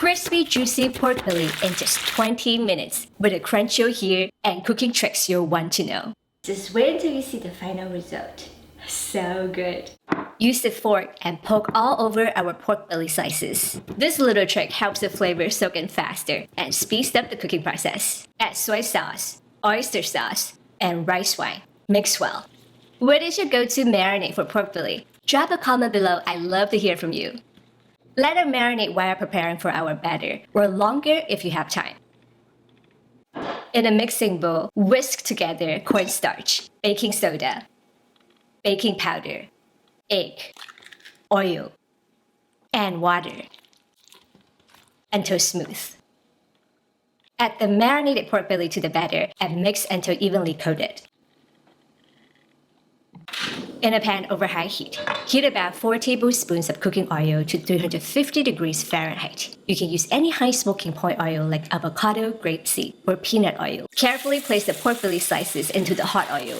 crispy, juicy pork belly in just 20 minutes with a crunch you'll hear and cooking tricks you'll want to know. Just wait until you see the final result. So good. Use the fork and poke all over our pork belly slices. This little trick helps the flavor soak in faster and speeds up the cooking process. Add soy sauce, oyster sauce, and rice wine. Mix well. What is your go-to marinade for pork belly? Drop a comment below. I'd love to hear from you. Let it marinate while preparing for our batter, or longer if you have time. In a mixing bowl, whisk together cornstarch, baking soda, baking powder, egg, oil, and water until smooth. Add the marinated pork belly to the batter and mix until evenly coated. In a pan over high heat, heat about 4 tablespoons of cooking oil to 350 degrees Fahrenheit. You can use any high smoking point oil like avocado, grapeseed, or peanut oil. Carefully place the pork belly slices into the hot oil.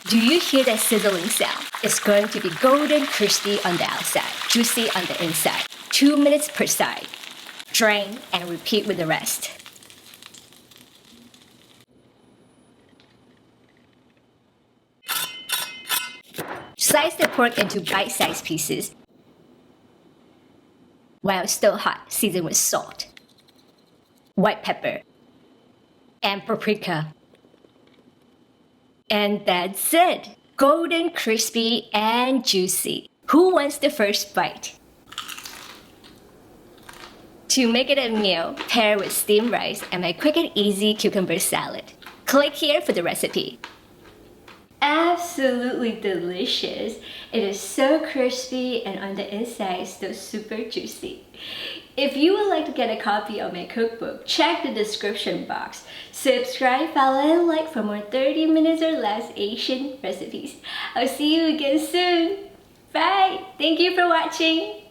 Do you hear that sizzling sound? It's going to be golden crispy on the outside, juicy on the inside. 2 minutes per side. Drain and repeat with the rest. Slice the pork into bite-sized pieces. While still hot, season with salt, white pepper, and paprika. And that's it! Golden, crispy, and juicy. Who wants the first bite? To make it a meal, pair with steamed rice and my quick and easy cucumber salad. Click here for the recipe. Absolutely delicious. It is so crispy and on the inside still super juicy. If you would like to get a copy of my cookbook, check the description box. Subscribe, follow, and like for more 30 minutes or less Asian recipes. I'll see you again soon. Bye. Thank you for watching.